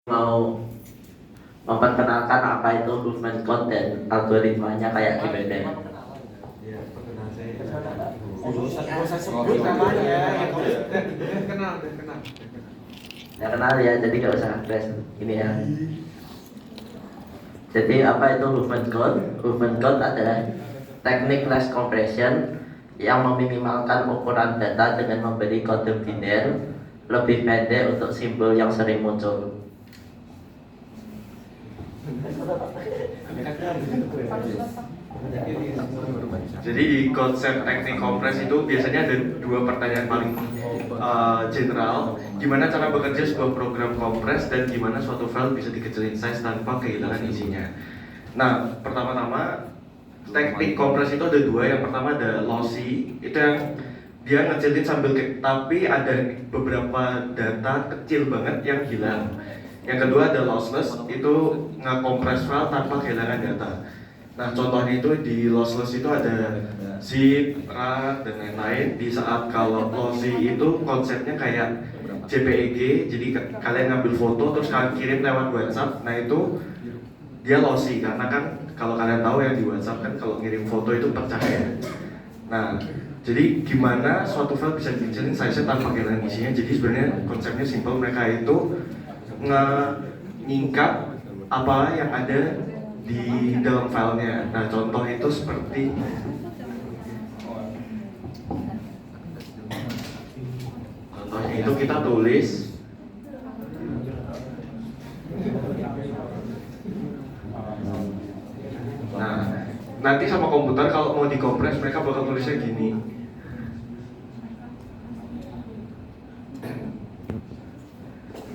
mau memperkenalkan apa itu movement code dan algoritmanya kayak gimana. Iya, perkenalan saya. Gak usah sebut namanya. Kenal. Ya kenal ya, jadi gak usah flash ini ya. Jadi apa itu movement code? Movement code adalah teknik less compression yang meminimalkan ukuran data dengan memberi kode biner lebih pendek untuk simbol yang sering muncul. Jadi di konsep teknik kompres itu biasanya ada dua pertanyaan paling general. Gimana cara bekerja sebuah program kompres dan gimana suatu file bisa dikecilin size tanpa kehilangan isinya. Nah, pertama-tama teknik kompres itu ada dua. Yang pertama ada lossy, itu yang dia ngecilin sambil tapi ada beberapa data kecil banget yang hilang. Yang kedua ada lossless, itu nge-kompres file tanpa kehilangan data. Nah, contohnya itu di lossless itu ada zip, RAR, dan lain-lain. Di saat kalau lossy itu konsepnya kayak JPEG, jadi kalian ngambil foto terus kalian kirim lewat WhatsApp. Nah, itu dia lossy karena kan kalau kalian tahu yang di WhatsApp kan kalau ngirim foto itu pecah ya. Nah, jadi gimana suatu file bisa dikecilin size-nya tanpa kehilangan isinya. Jadi sebenarnya konsepnya simple, mereka itu nyingkat apa yang ada di dalam filenya. Nah, contoh itu seperti contohnya itu kita tulis nah, nanti sama komputer kalau mau dikompres mereka bakal tulisnya gini.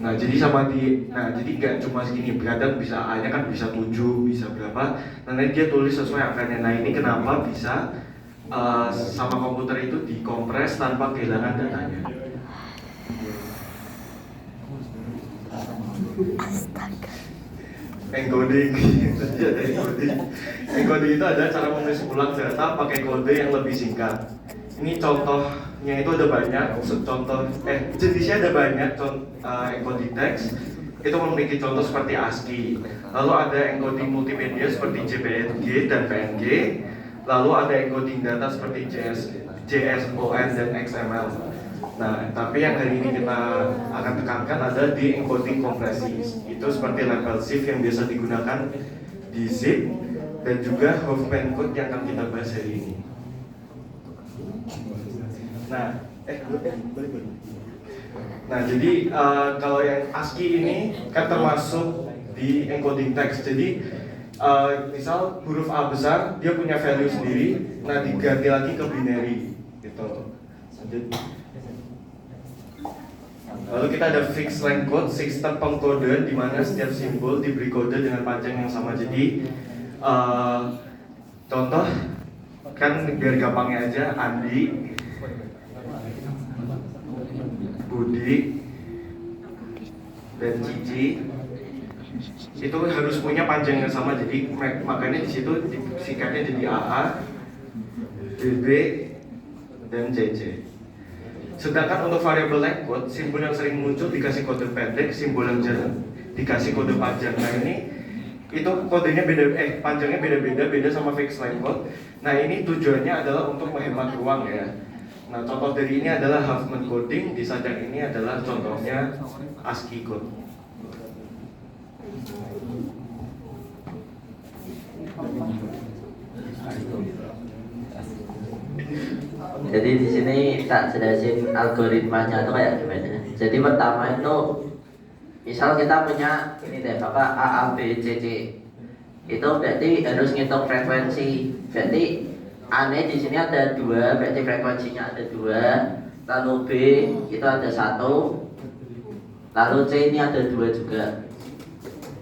Nah, jadi jadi nggak cuma segini, kadang bisa A-nya kan bisa 7, bisa berapa. Nah, nanti dia tulis sesuai angkanya. Nah, ini kenapa bisa sama komputer itu dikompres tanpa kehilangan datanya. Encoding. Encoding itu adalah cara menulis ulang data pakai kode yang lebih singkat. Ini contohnya itu ada banyak, jenisnya ada banyak. Encoding teks itu memiliki contoh seperti ASCII. Lalu ada encoding multimedia seperti JPG dan PNG. Lalu ada encoding data seperti JSON dan XML. Nah, tapi yang hari ini kita akan tekankan adalah di encoding kompresi. Itu seperti level shift yang biasa digunakan di zip dan juga Huffman code yang akan kita bahas hari ini. Nah, jadi kalau yang ASCII ini kan termasuk di encoding teks. Jadi misal huruf A besar dia punya value sendiri, nah diganti lagi ke binary gitu. Lalu kita ada fixed length code, sistem pengkodean di mana setiap simbol diberi kode dengan panjang yang sama. Jadi contoh kan biar gampangnya aja, Andi, Budi, dan Cici itu harus punya panjang yang sama. Jadi makanya di situ singkatnya jadi AA, BB, dan CC. Sedangkan untuk variabel length code, simbol yang sering muncul dikasih kode pendek, simbol yang jarang dikasih kode panjang. Nah, ini itu kodenya panjangnya beda sama fixed length code. Nah, ini tujuannya adalah untuk menghemat ruang ya. Nah, contoh dari ini adalah Huffman coding, di saat yang ini adalah contohnya ASCII code. Jadi di sini tak jelasin algoritmanya itu kayak gimana. Jadi pertama itu misal kita punya ini deh apa A A B C C, itu berarti harus ngitung frekuensi. Berarti A di sini ada 2, berarti frekuensinya ada 2. Lalu B itu ada 1, lalu C ini ada 2 juga.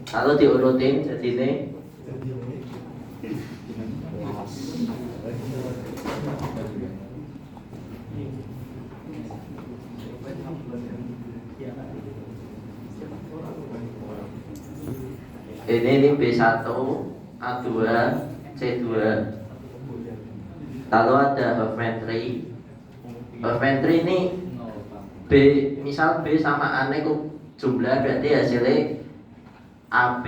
Lalu diurutin jadi ini. Ini B1, A2, C2. Lalu ada Huffman tree. Huffman tree ini B, misal B sama A ini jumlah berarti hasilnya AB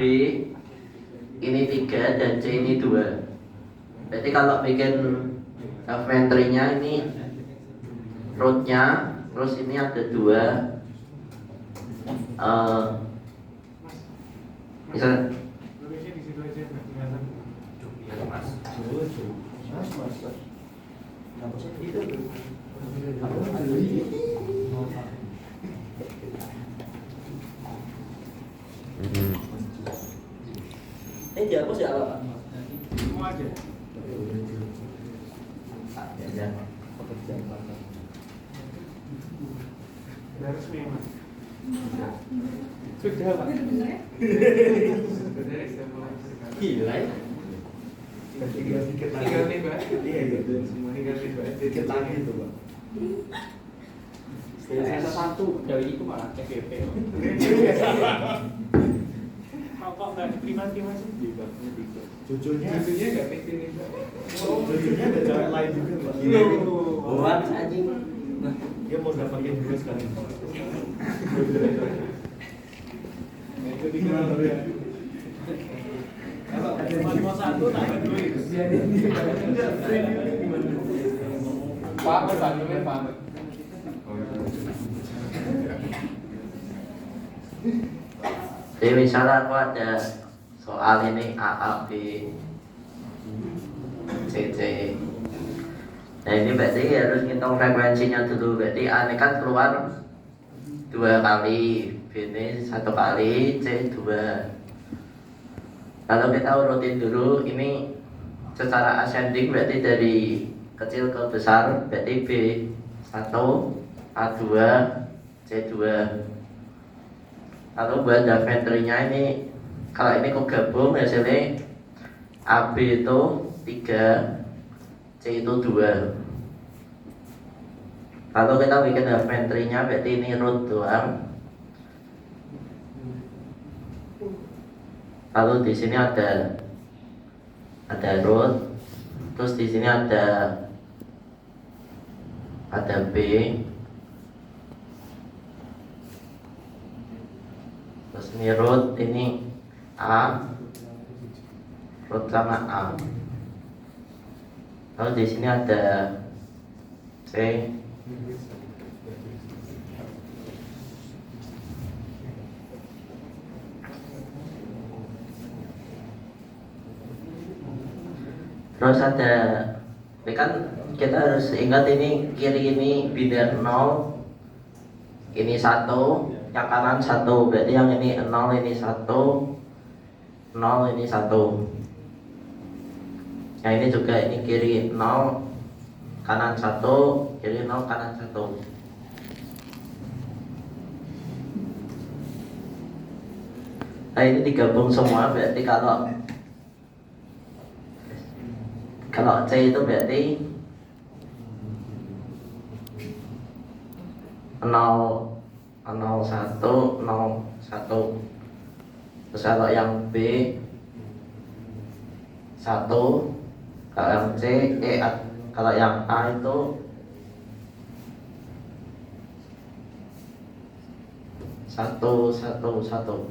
ini 3 dan C ini 2. Berarti kalau bikin inventory-nya ini root-nya, terus ini ada 2 misal ini dihapus ya Pak? Semua aja. Ya. Udah resmi Mas. Sudah Pak. Gila ya. Tinggal dikit lagi. Tinggal nih Pak. Iya gitu. Semua tinggal nih Pak. Dikit lagi itu, Pak. Ada satu dari itu malah FVP. Kok nggak terima sih? Cucunya nggak penting nih Pak. cucunya ada cewek lain juga, Pak. Buat anjing. Dia mau dapatin dua sekali. Itu dikenal ya. Kalau cuma satu tambah duit. Pamit Pak, pamit. Jadi misalnya aku ada soal ini A, A, B, C, C. Nah ini berarti harus ngitung frekuensinya dulu. Berarti A ini kan keluar 2 kali, B ini 1 kali, C 2. Kalau kita urutin dulu, ini secara ascending berarti dari kecil ke besar, berarti B 1, A 2, C 2. Lalu buat inventory-nya ini, kalau ini aku gabung hasilnya AB itu 3, C itu 2. Lalu kita bikin inventory-nya, berarti ini root doang. Lalu di sini ada root, terus di sini ada B, terus ini root, ini A, root sama A. Lalu di sini ada C, terus ada, ini kan kita harus ingat ini kiri ini biner 0, ini 1, yang kanan 1, berarti yang ini 0, ini 1, 0, ini 1. Yang ini juga, ini kiri 0, kanan 1, kiri 0, kanan 1. Nah ini digabung semua, berarti kalau C itu berarti 0, 1, 0, 1. Terus kalau yang B 1, kalau yang C, kalau yang A itu 1, 1, 1.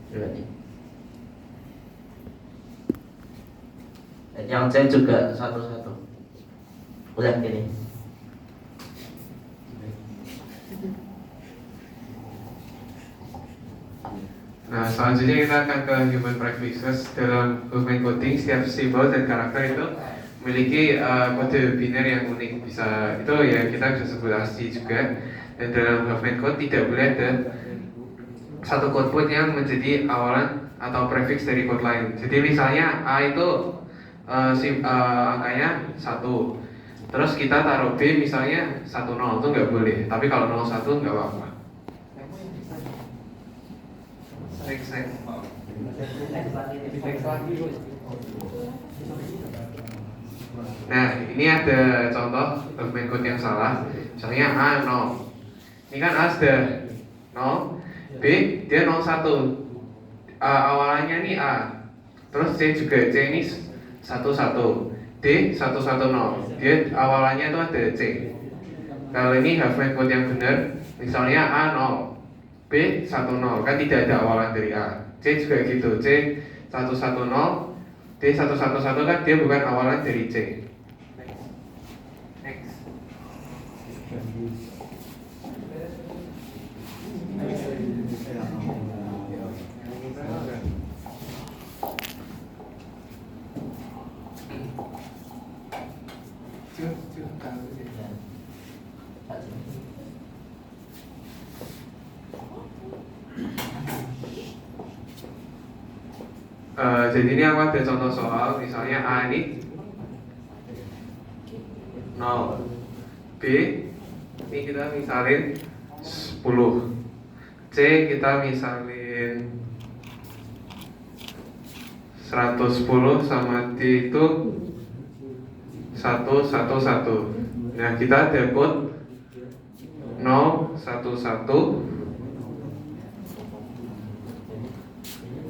Berarti yang C juga 1, 1. Udah gini. Nah, selanjutnya kita akan ke human prefixes. Dalam movement coding, setiap simbol dan karakter itu memiliki kode biner yang unik. Bisa itu ya kita bisa sebut ASCII juga. Dan dalam movement code tidak boleh ada satu code point yang menjadi awalan atau prefix dari code lain. Jadi misalnya A itu angkanya 1. Terus kita taruh B misalnya 10, itu nggak boleh. Tapi kalau 01 nggak apa-apa. Next. Nah, ini ada contoh movement code yang salah. Misalnya A 0. Ini kan A sudah 0, B dia 01. Awalannya nih A. Terus C juga, C ini 11, D 110. Dia awalannya itu ada C. Kalau ini movement code yang benar, misalnya A 0, B 10, kan tidak ada awalan dari A. C juga gitu, C 110, D 111 kan dia bukan awalan dari C. Next. Jadi ini aku ada contoh soal, misalnya A ini 0, B ini kita misalin 10, C kita misalin 110 sama D itu 111. Nah kita ada code 0, 1, 1,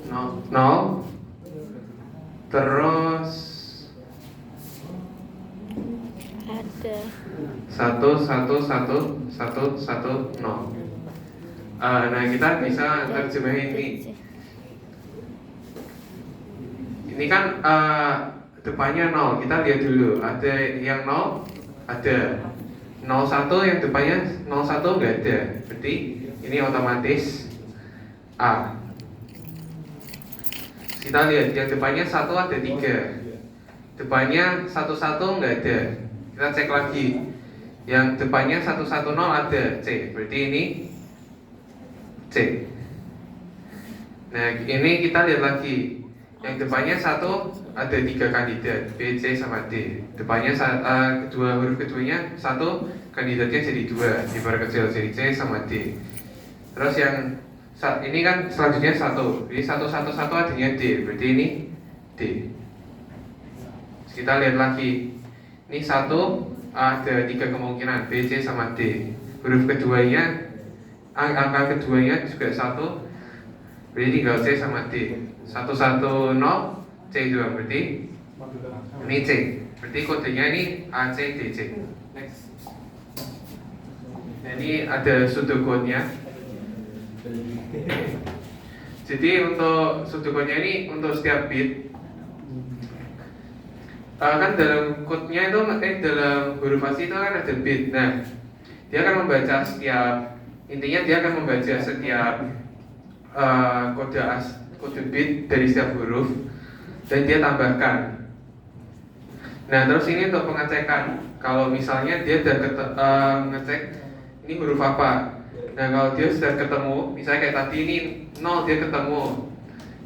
0, terus ada 1, 1, 1, 1, 1, 0. Nah kita bisa terjemahin ini. Ini kan depannya 0. Kita lihat dulu. Ada yang 0, ada 01 yang depannya 01 nggak ada. Berarti ini otomatis A. Kita lihat yang depannya 1 ada 3. Depannya 11 nggak ada. Kita cek lagi. Yang depannya 110 ada C. Berarti ini C. Nah, ini kita lihat lagi. Yang depannya 1 ada 3 kandidat, B, C, sama D. Depannya kedua huruf keduanya 1, kandidatnya jadi 2, diperkecil jadi C sama D. Terus yang ini kan selanjutnya 1. Jadi 111 adanya D, berarti ini D. Kita lihat lagi. Ini 1 ada 3 kemungkinan, B, C, sama D. Huruf keduanya, angka keduanya juga 1, berarti tinggal C sama D. 110 C juga berarti ini C. Berarti kodenya ini ACDC. Next. Nah, ini ada pseudocode-nya. Jadi untuk pseudocode-nya ini untuk setiap bit kan dalam code-nya itu dalam huruf asli itu kan ada bit. Nah, dia akan membaca setiap, intinya dia akan membaca setiap kode bit dari setiap huruf dan dia tambahkan. Nah, terus ini untuk pengecekan. Kalau misalnya dia sudah ngecek ini huruf apa. Nah, kalau dia sudah ketemu, misalnya kayak tadi ini 0 dia ketemu.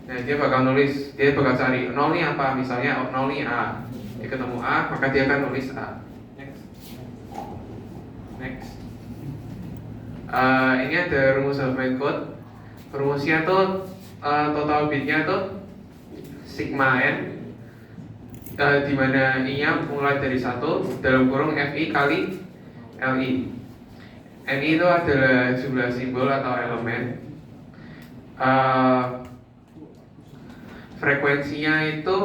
Nah, dia bakal nulis, dia bakal cari 0 ini apa, misalnya 0 ini A. Dia ketemu A, maka dia akan nulis A. Next. Ini ada rumus main code. Rumusnya tuh total bitnya tuh sigma n, di mana i-nya mulai dari 1 dalam kurung fi kali li. Ni itu adalah jumlah simbol atau elemen. Frekuensinya itu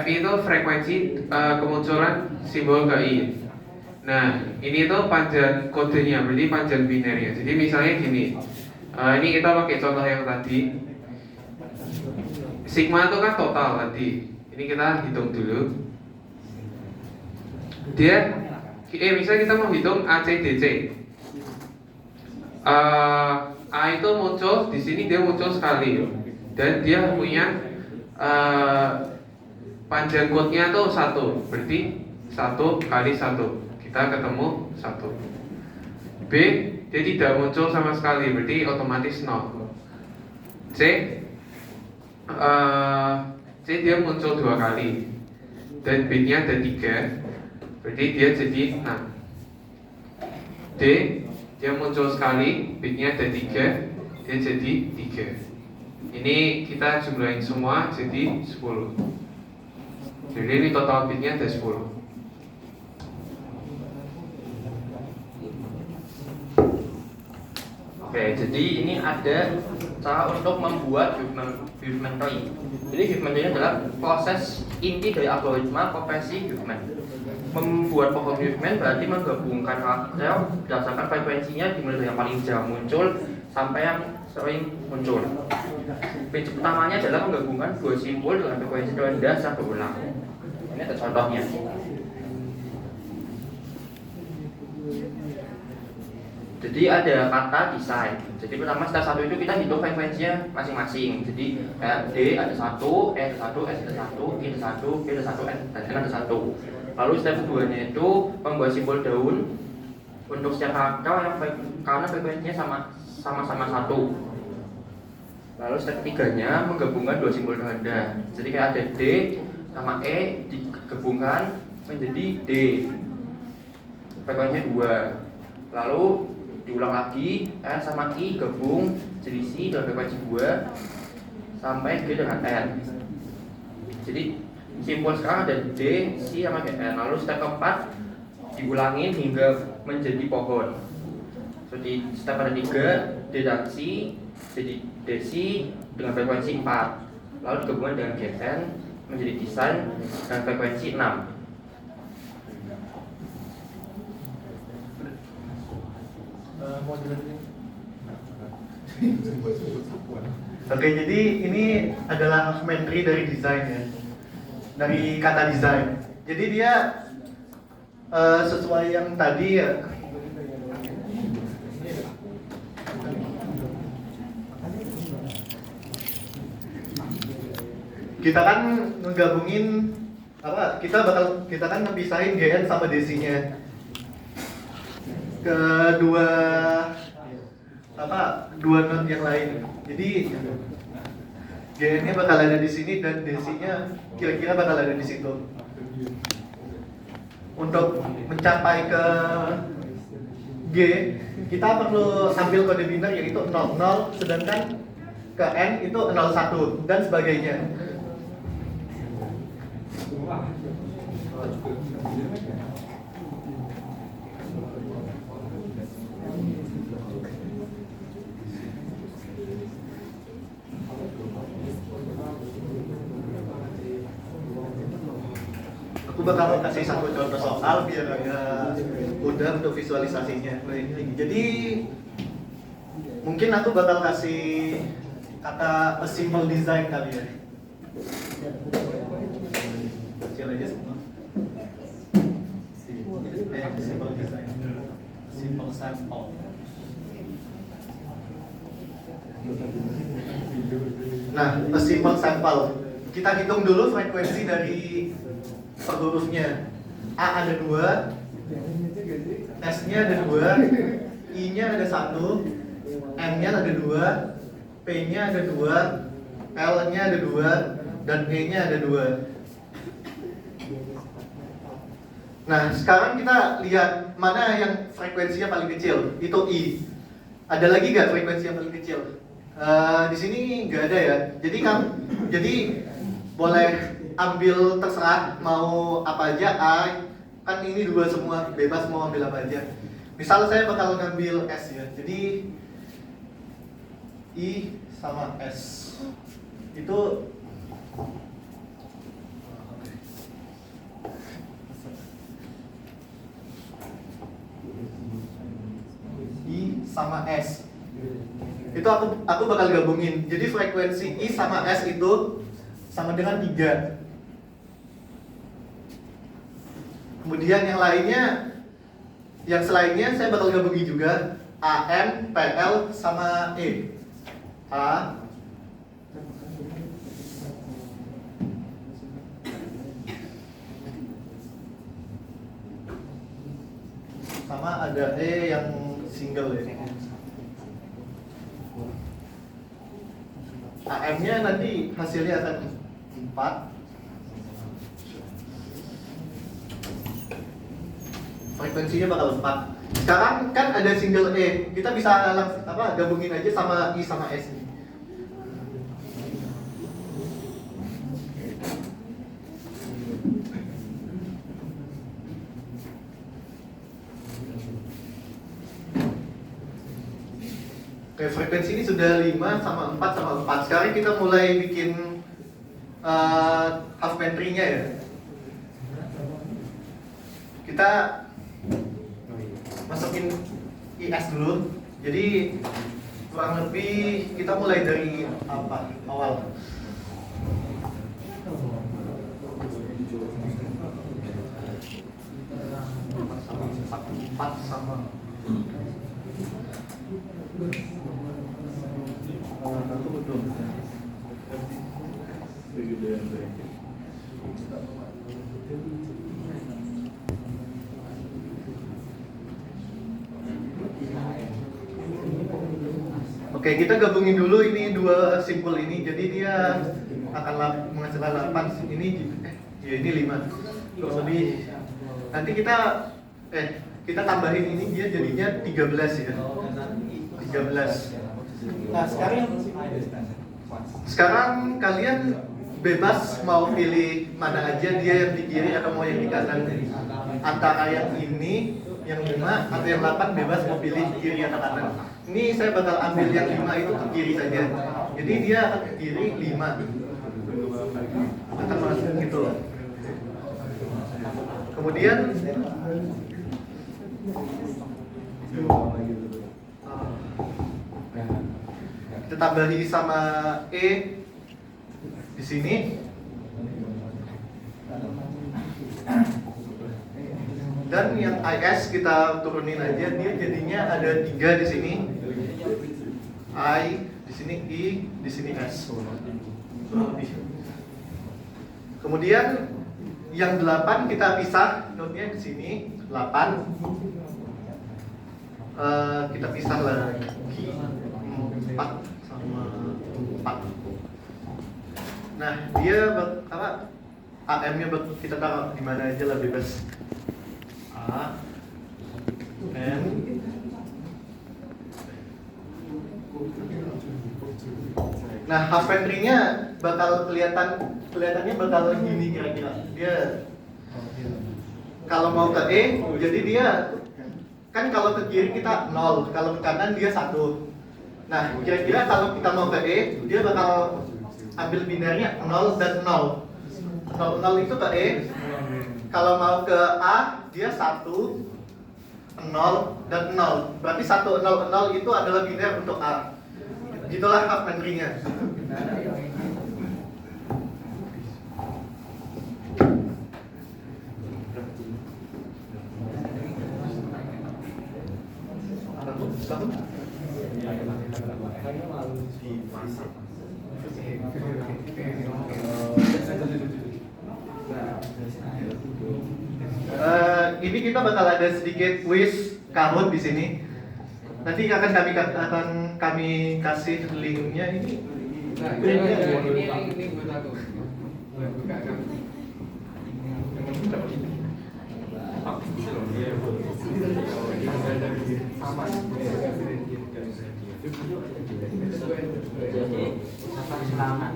fi itu frekuensi kemunculan simbol KI. Nah, ini tuh panjang kodenya, berarti panjang binernya. Jadi misalnya gini, ini kita pakai contoh yang tadi. Sigma itu kan total tadi. Ini kita hitung dulu. Dia, misalnya kita mau hitung ACDC. A itu muncul di sini, dia muncul sekali, dan dia punya panjang kodenya tuh 1, berarti 1 kali 1. Kita ketemu 1. B, dia tidak muncul sama sekali, berarti otomatis 0. C, dia muncul 2 kali dan B-nya ada 3, berarti dia jadi 6. D, dia muncul sekali, B-nya ada 3, dia jadi 3. Ini kita jumlahin semua jadi 10. Jadi ini total bitnya ada 10. Oke, jadi ini ada cara untuk membuat Huffman tree. Jadi Huffman tree adalah proses inti dari algoritma konversi Huffman. Membuat pohon Huffman berarti menggabungkan karakter berdasarkan frekuensinya dimulai dari yang paling jarang muncul sampai yang sering muncul. Prinsip utamanya adalah menggabungkan dua simbol dengan frekuensi rendah secara berulang. Ini ada contohnya. Jadi ada kata desain. Jadi pertama step 1 itu kita hitung frekuensinya masing-masing. Jadi D ada 1, E ada 1, S ada 1, I ada 1, B ada 1, N dan N ada 1. Lalu step keduanya itu membuat simbol daun untuk setiap karakter yang karena frekuensinya sama-sama 1. Lalu step ketiganya menggabungkan dua simbol ganda. Jadi kayak ada D sama E digabungkan menjadi D. Frekuensinya 2. Lalu diulang lagi, N sama I gabung jadi C dengan frekuensi 2 sampai G dengan N. Jadi simbol sekarang ada D, C sama N. Lalu step keempat diulangin hingga menjadi pohon. Jadi step ada 3, D dan C jadi DC dengan frekuensi 4. Lalu digabungkan dengan GN menjadi desain dengan frekuensi 6. Oke, jadi ini adalah Huffman tree dari desain ya, dari kata desain. Jadi dia sesuai yang tadi ya. Kita kan ngegabungin apa? Kita kan ngepisahin GN sama DC-nya. Dua not yang lain. Jadi GN-nya bakal ada di sini dan DC-nya kira-kira bakal ada di situ. Untuk mencapai ke G, kita perlu ambil kode biner yaitu 00, sedangkan ke N itu 01 dan sebagainya. Aku bakal kasih satu contoh soal biar agak mudah untuk visualisasinya. Jadi mungkin aku bakal kasih kata a simple design kali ya. Kecil aja semua. Simple design, simple sample. Nah, a simple sample. Kita hitung dulu frekuensi dari per hurufnya. A ada 2, S-nya ada 2, I-nya ada 1, M-nya ada 2, P-nya ada 2, L-nya ada 2, dan E-nya ada 2. Nah, sekarang kita lihat mana yang frekuensinya paling kecil. Itu I. Ada lagi nggak frekuensi yang paling kecil? Di sini nggak ada ya. Jadi boleh ambil terserah mau apa aja. Kan ini 2 semua, bebas mau ambil apa aja. Misal saya bakal ngambil S ya. Jadi I sama S itu I sama S. Itu aku bakal gabungin. Jadi frekuensi I sama S itu sama dengan 3. Kemudian yang selainnya saya bakal gabungin juga AM, PL sama E. A sama ada E yang single ya. AM-nya nanti hasilnya akan 4. Frekuensinya bakal 4. Sekarang kan ada single E, kita bisa langsung gabungin aja sama I sama S. Oke, frekuensi ini sudah 5 sama 4 sama 4. Sekarang kita mulai bikin half tree-nya ya. Kita masukin IS dulu. Jadi kurang lebih kita mulai dari apa? Awal. Empat sama Oke, kita gabungin dulu ini dua simpul ini. Jadi dia akan menghasilkan 8. Ini ya ini 5. Kurang lebih nanti kita tambahin ini dia jadinya 13 ya. 13. Nah, sekarang kalian bebas mau pilih mana aja, dia yang di kiri atau mau yang di kanan. Antara yang ini, yang 5 atau yang 8 bebas mau pilih kiri atau kanan. Ini saya bakal ambil yang 5 itu ke kiri saja. Jadi dia akan ke kiri 5. Akan masuk gitu. Kemudian kita tambahi sama E di sini. Dan yang IS kita turunin aja, dia jadinya ada 3 di sini. I di sini, I di sini, S. Kemudian yang 8 kita pisah, notnya ke sini 8. Kita pisah lagi 4 sama 4. Nah, dia apa? AM-nya kita taruh di mana aja lah, bebas. A, M, nah half tree-nya bakal kelihatannya bakal gini kira-kira. Dia kalau mau ke E, jadi dia kan kalau ke kiri kita 0, kalau ke kanan dia 1. Nah, kira-kira kalau kita mau ke E, dia bakal ambil binarnya 0 dan 0. 0 itu ke E. Kalau mau ke A, dia 1, 0, dan 0. Berarti 1, 0, 0 itu adalah biner untuk A. Gitulah half tree-nya. Ini kita bakal ada sedikit quiz Kahoot di sini. Nanti akan kami kasih linknya ini. Nah, ini buat aku. Buka kan. Selamat.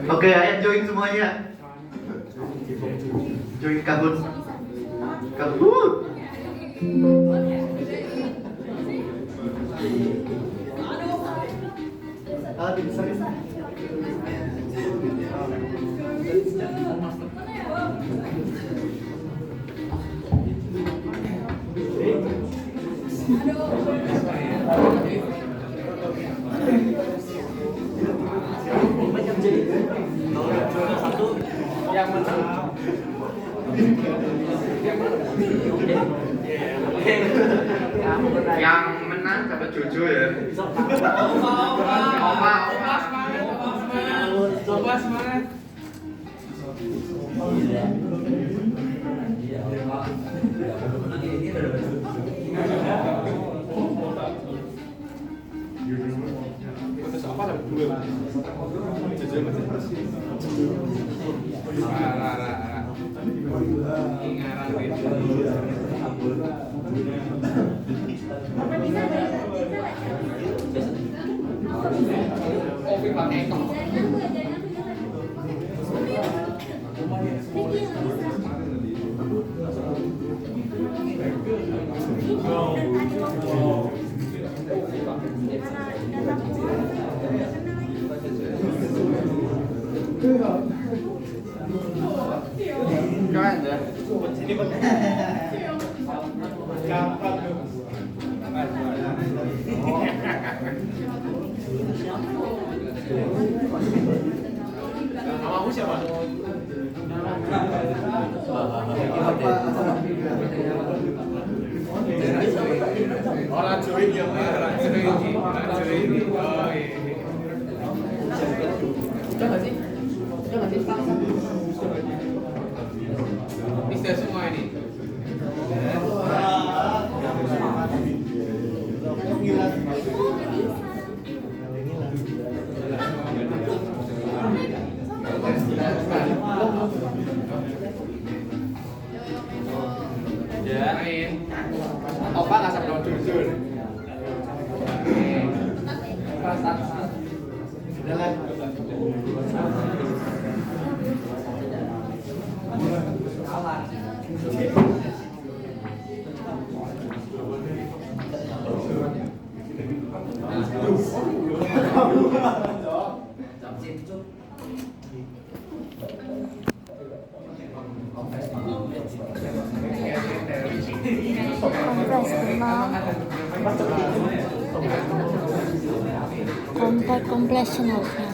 Oke, ayo join semuanya. Join kabut. Kabut. Yang menang. Yang menang dapat Jojo ya. Opa semangat. Putus apa dapat dua? Jojo masih. Keren ya. Namamu siapa? Orang join ya, orang join. Oh iya. Udah nggak sih? Bisa semua ini. Ya, main. Opa nggak sampai jujur. Completion harusnya.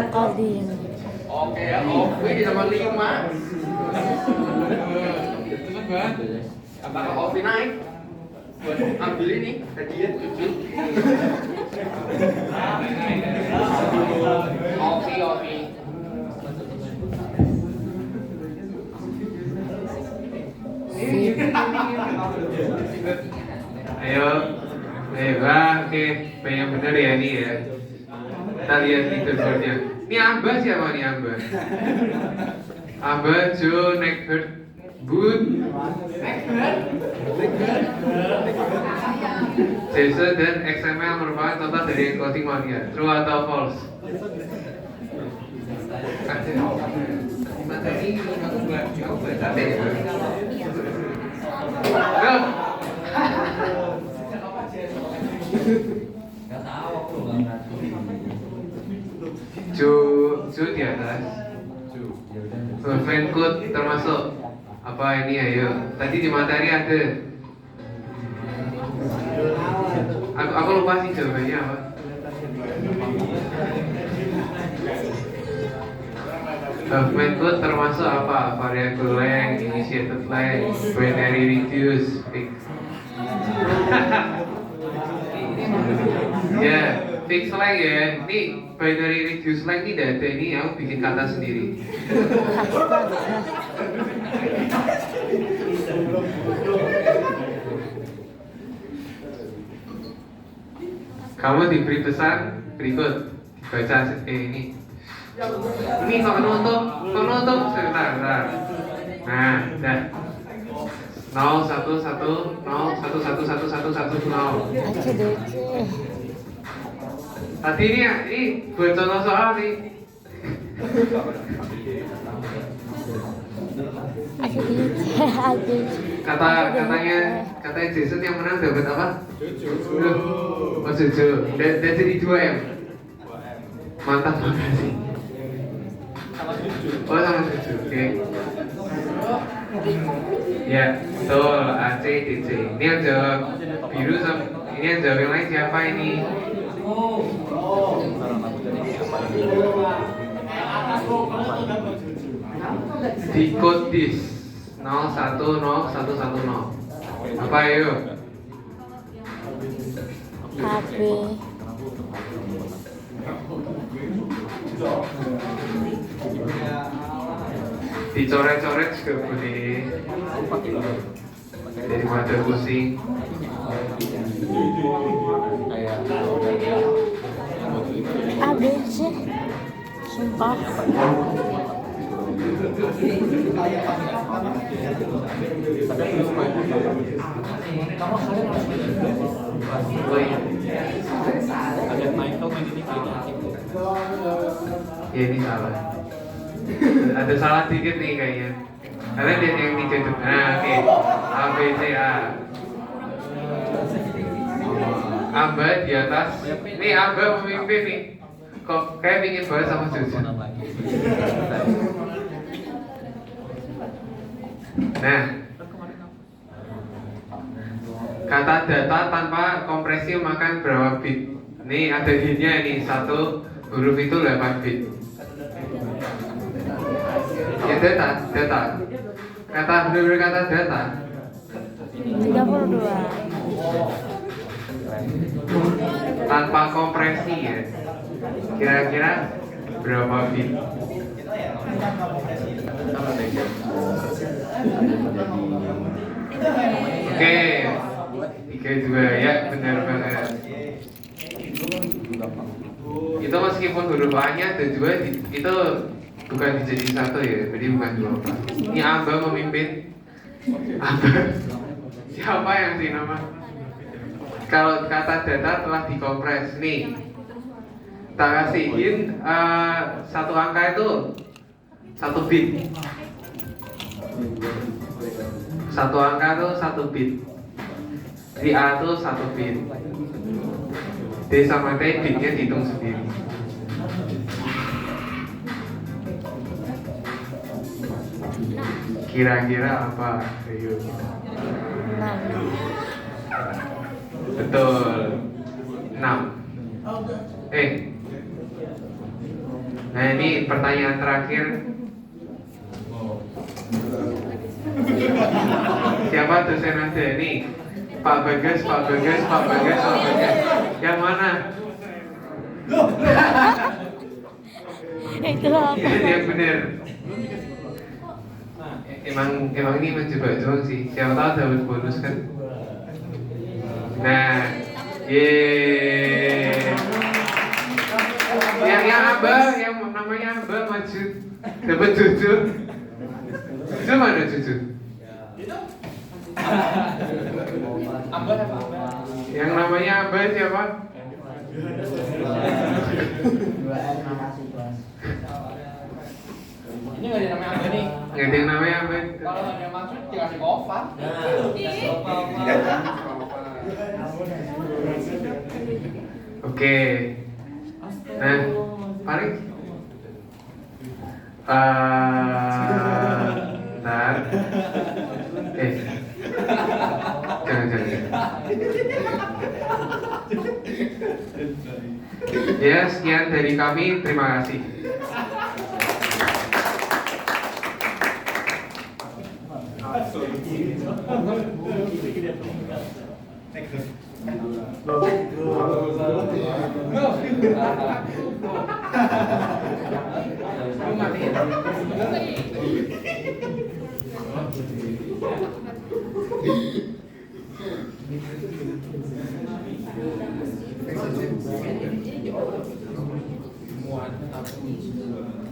Kodin. Oke ya, Ovi di nomor 5. Apakah Ovi naik? Buat ambil ini hadiah 7. Ovi. Ayo, oke, yang benar ya ini ya. Kita lihat di tulisannya. Ini Amba siapa nih Amba? Amba, Jo, Neckbird, Boot, Jason dan XML merupakan total dari encoding mania. True atau false? Jo di atas. Fan code termasuk apa ini ayo? Tadi di materi ada. Aku lupa sih jawabannya apa. Movement code termasuk apa? Variable length, initiated length, binary reduce, fix. Ya, fix length ya. Ini binary reduce length ini tidak ada, ini aku bikin kata sendiri. Kamu diberi pesan berikut, dibaca ini. Ini kok nutup sebentar. Nah, dah. 0 1 1 0 1 1 1 1 1 0. Tadi ini buat contoh soal nih. Katanya Jason yang menang dapat apa? Oh, jujur. Dan jadi 2M. Mantap, makasih. Oh, sama jujur. Oke. Ya, betul. AC, DC. Ini yang jawab biru sama ini yang jawab yang lain siapa ini? Di code this 010110. Apa yuk? AB. Dicoret-coret juga boleh. Daripada pusing. ABC. Sumpah. Ya ini salah. Ada salah dikit nih kayaknya. Karena dia yang dicetuk. Nah, oke. A B C A. Amba di atas. Nih Amba pemimpin nih. Kok kayak pingin banget sama Jojo. Nah, kata data tanpa kompresi memakan berapa bit? Nih ada hitnya ini, satu huruf itu 8 bit. Ya data. Kata benar-benar kata data. 32. Tanpa kompresi ya. Kira-kira berapa bit? Oke, 32 ya, benar banget. Itu meskipun huruf A-nya ada 2, itu bukan dijadiin 1 ya, jadi bukan 2. Ini Amba memimpin. Amba. Siapa yang sih nama? Kalau kata data telah dikompres nih, tak kasihin satu angka itu 1 bit. Satu angka itu 1 bit. Di A itu 1 bit. D sama T bitnya dihitung sendiri. Kira-kira apa? Ayo. 6. Betul. 6. Nah ini pertanyaan terakhir. Siapa dosen Anda nih? Pak Bagas. Yang mana? Itu apa? Yang benar. Emang ini mencoba doang sih. Siapa tahu dapat bonus kan? Nah, yang Amba, yang namanya Amba maju dapat Jojo. Jojo mana Jojo? Yang namanya Amba siapa? Ini nggak ada namanya Amba nih. Nggak ada yang namanya Amba. Kalau ada maksud dikasih Gofar. Oke. Nah, Farid. Ntar. Jangan. Ya, sekian dari kami. Terima kasih. Muat apa